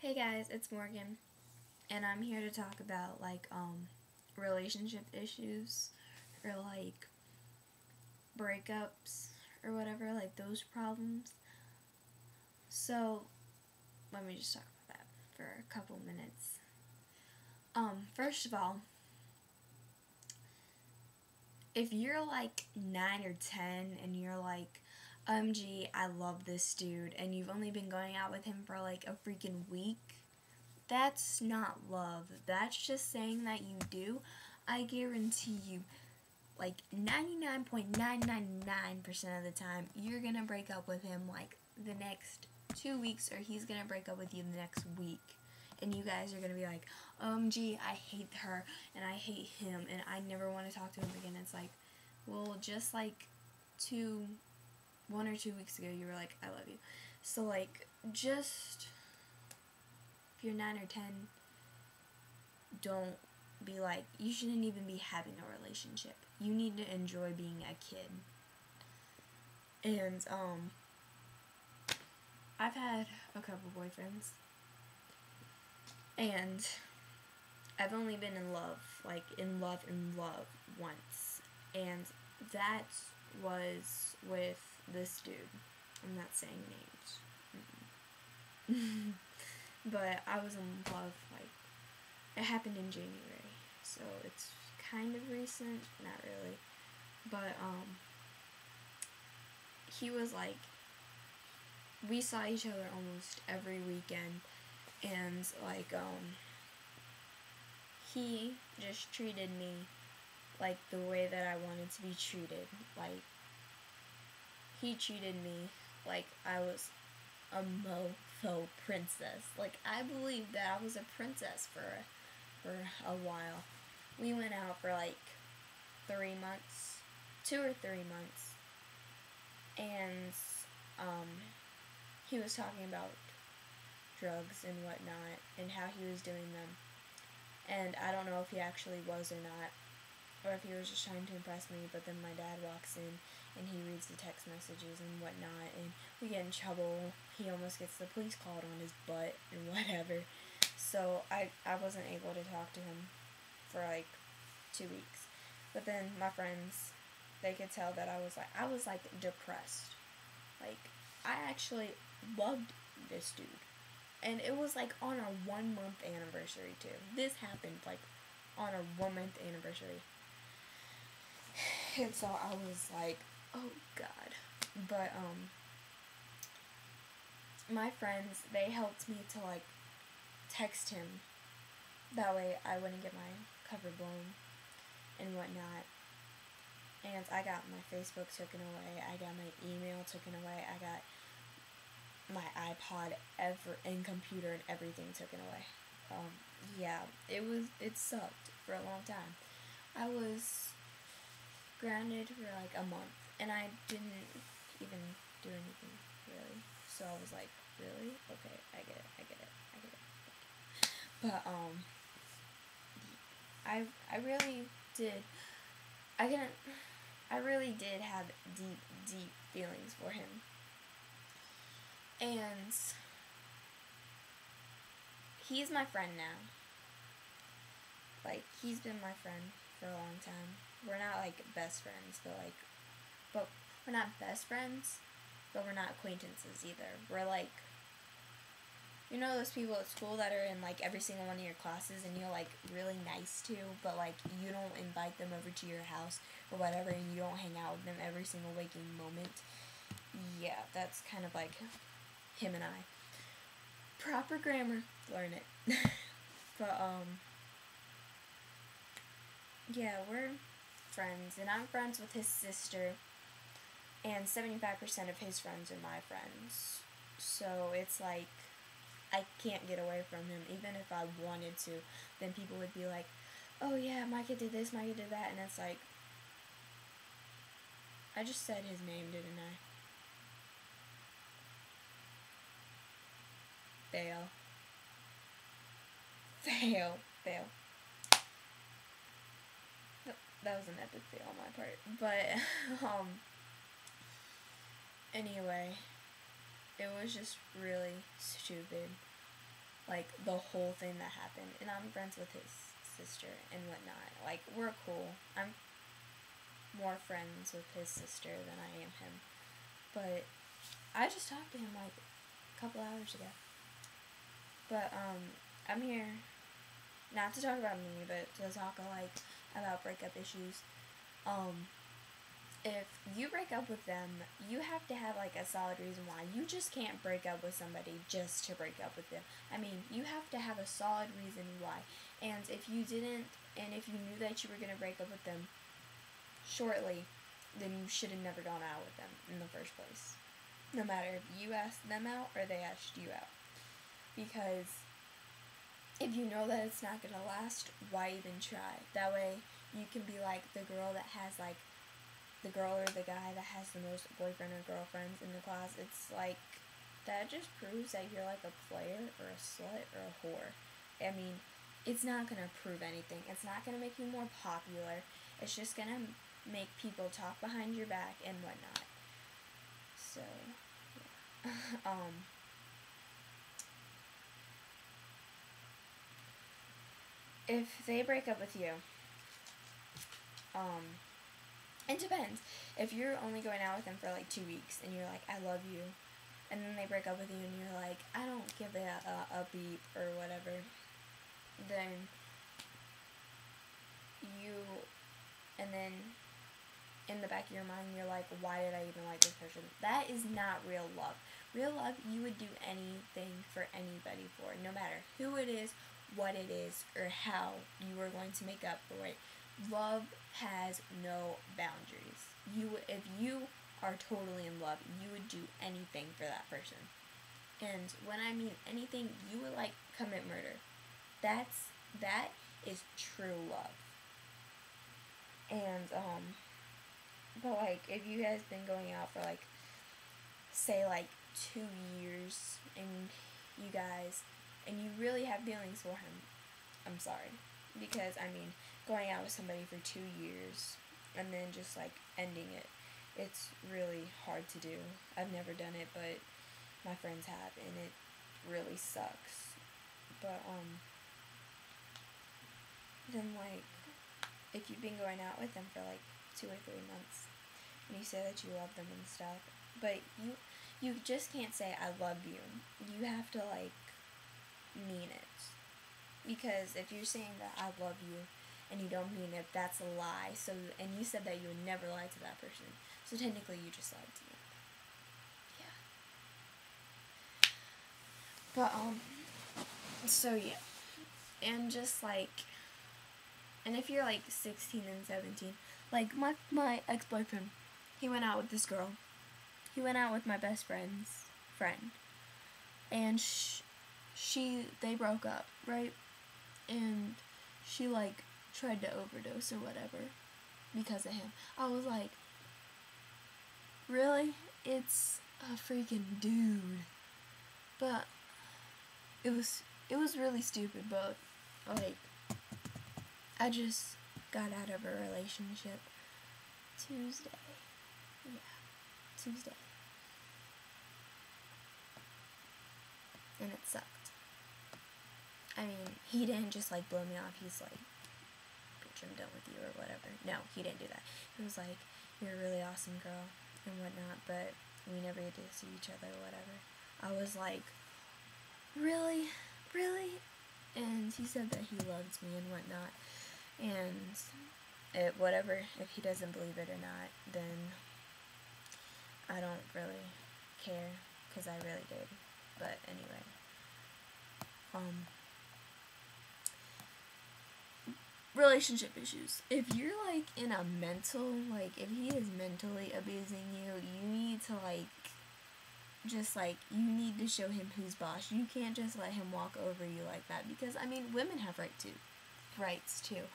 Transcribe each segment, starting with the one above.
Hey guys, it's Morgan, and I'm here to talk about relationship issues or breakups or whatever, like those problems. So let me just talk about that for a couple minutes. First of all, if you're like 9 or 10 and you're like, OMG, I love this dude, and you've only been going out with him for like a freaking week, that's not love. That's just saying that you do. I guarantee you, like 99.999% of the time, you're gonna break up with him like the next 2 weeks, or he's gonna break up with you the next week. And you guys are gonna be like, OMG, I hate her, and I hate him, and I never want to talk to him again. It's like, well, just like 1 or 2 weeks ago, you were like, I love you. So like, just, if you're 9 or 10, don't be like, you shouldn't even be having a relationship. You need to enjoy being a kid. And I've had a couple boyfriends, and I've only been in love once, and that was with this dude. I'm not saying names. But I was in love, like, it happened in January, so it's kind of recent, not really, but, he was like, we saw each other almost every weekend, and, like, he just treated me like the way that I wanted to be treated. Like, he treated me like I was a mofo princess. Like, I believed that I was a princess for a while. We went out for like 3 months, 2 or 3 months, and he was talking about drugs and whatnot and how he was doing them, and I don't know if he actually was or not, or if he was just trying to impress me. But then my dad walks in and he reads the text messages and whatnot, and we get in trouble. He almost gets the police called on his butt and whatever. So I wasn't able to talk to him for like 2 weeks. But then my friends, they could tell that I was like depressed. Like, I actually loved this dude, and it was like on our 1 month anniversary too. This happened like on our 1 month anniversary. And so I was like, oh god. But my friends, they helped me to like text him, that way I wouldn't get my cover blown and whatnot. And I got my Facebook taken away, I got my email taken away, I got my iPod and computer and everything taken away. Yeah, it sucked for a long time. I was grounded for like a month, and I didn't even do anything, really. So I was like, really? Okay, I get it. But, I really did, I really did have deep feelings for him. And he's my friend now. Like, he's been my friend for a long time. We're not like best friends, but we're not best friends, but we're not acquaintances either. We're like, you know those people at school that are in like every single one of your classes and you're like really nice to, but like you don't invite them over to your house or whatever, and you don't hang out with them every single waking moment. Yeah, that's kind of like him and I. Proper grammar, learn it. But yeah, we're friends, and I'm friends with his sister, and 75% of his friends are my friends. So it's like, I can't get away from him. Even if I wanted to, then people would be like, oh yeah, Micah did this, Micah did that, and it's like, I just said his name, didn't I? Fail. That was an epic fail on my part. But, anyway, it was just really stupid. like, the whole thing that happened. And I'm friends with his sister and whatnot. Like, we're cool. I'm more friends with his sister than I am him. But I just talked to him, like, a couple hours ago. But, I'm here not to talk about me, but to talk, like, about breakup issues. If you break up with them, you have to have, like, a solid reason why. You just can't break up with somebody just to break up with them. I mean, you have to have a solid reason why. And if you didn't, and if you knew that you were going to break up with them shortly, then you should have never gone out with them in the first place. No matter if you asked them out or they asked you out. Because if you know that it's not going to last, why even try? That way, you can be like the girl that has, like, the girl or the guy that has the most boyfriend or girlfriends in the class. It's like, that just proves that you're like a player or a slut or a whore. I mean, it's not going to prove anything. It's not going to make you more popular. It's just going to make people talk behind your back and whatnot. So, yeah. If they break up with you, it depends. If you're only going out with them for like 2 weeks and you're like, I love you, and then they break up with you and you're like, I don't give it a beep or whatever, then and then in the back of your mind you're like, why did I even like this person? That is not real love. Real love, you would do anything for anybody for, no matter who it is, what it is, or how you are going to make up for it. Love has no boundaries. If you are totally in love, you would do anything for that person. And when I mean anything, you would, like, commit murder. That is true love. And but, like, if you guys been going out for, like, say, like, 2 years, and you really have feelings for him, I'm sorry. Because, I mean, going out with somebody for 2 years and then just, like, ending it, it's really hard to do. I've never done it, but my friends have, and it really sucks. But, then, like, if you've been going out with them for, like, 2 or 3 months, and you say that you love them and stuff, but you just can't say, I love you. You have to, like, mean it. Because if you're saying that I love you and you don't mean it, that's a lie. So, and you said that you would never lie to that person. So technically you just lied to me. Yeah. But, so yeah. And just like, and if you're like 16 and 17, like my ex-boyfriend, he went out with this girl. He went out with my best friend's friend. And they broke up, right? And she, like, tried to overdose or whatever because of him. I was like, really? It's a freaking dude. But it was really stupid, but, like, I just got out of a relationship Tuesday. Yeah, Tuesday. And it sucked. I mean, he didn't just, like, blow me off. He's like, bitch, I'm done with you or whatever. No, he didn't do that. He was like, you're a really awesome girl and whatnot, but we never get to see each other or whatever. I was like, really? Really? And he said that he loves me and whatnot. And whatever, if he doesn't believe it or not, then I don't really care, because I really did. But anyway, relationship issues. If you're, like, in a mental, like, if he is mentally abusing you, you need to, like, just, like, you need to show him who's boss. You can't just let him walk over you like that, because, I mean, women have rights too.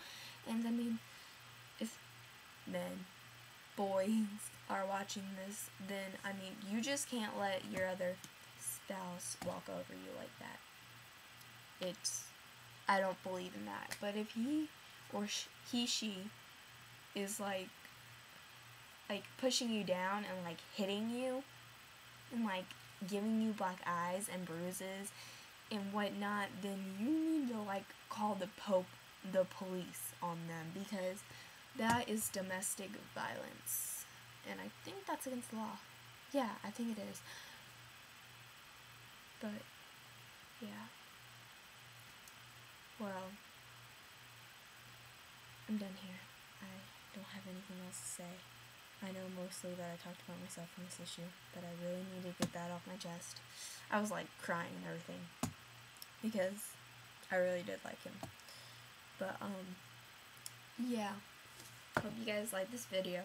And, I mean, if men, boys, are watching this, then, I mean, you just can't let your other spouse walk over you like that. I don't believe in that. But if he or she is like pushing you down and, like, hitting you and, like, giving you black eyes and bruises and whatnot, then you need to, like, call the police on them, because that is domestic violence. And I think that's against the law. Yeah, I think it is. But, yeah. Well, I'm done here. I don't have anything else to say. I know mostly that I talked about myself in this issue, but I really need to get that off my chest. I was, like, crying and everything, because I really did like him. But, yeah. Hope you guys like this video.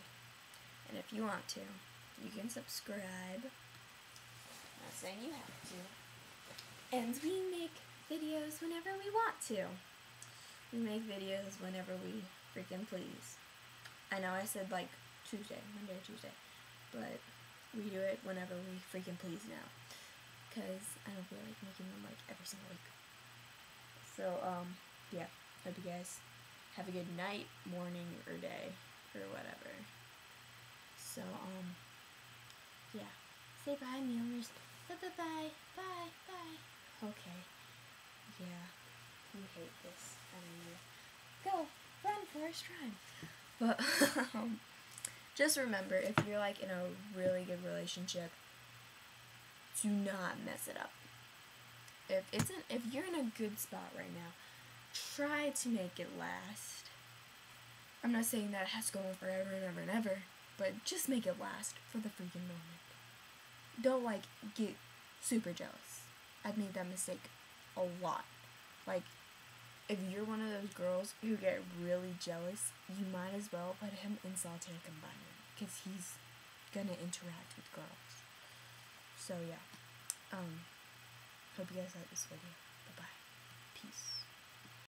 And if you want to, you can subscribe. Not saying you have to. And we make videos whenever we want to. We make videos whenever we freaking please. I know I said, like, Monday or Tuesday. But we do it whenever we freaking please now. Because I don't feel like making them, like, every single week. So, yeah. Hope you guys have a good night, morning, or day, or whatever. So, yeah. Say bye, Mealers. Bye-bye-bye. Bye-bye. Okay. Yeah. You hate this. I mean, go. Run, Forrest, run. But, just remember, if you're, like, in a really good relationship, do not mess it up. If you're in a good spot right now, try to make it last. I'm not saying that it has to go on forever and ever and ever, but just make it last for the freaking moment. Don't, like, get super jealous. I've made that mistake a lot. Like, if you're one of those girls who get really jealous, you might as well put him in solitary confinement, because he's gonna interact with girls. So, yeah. Hope you guys like this video. Bye-bye.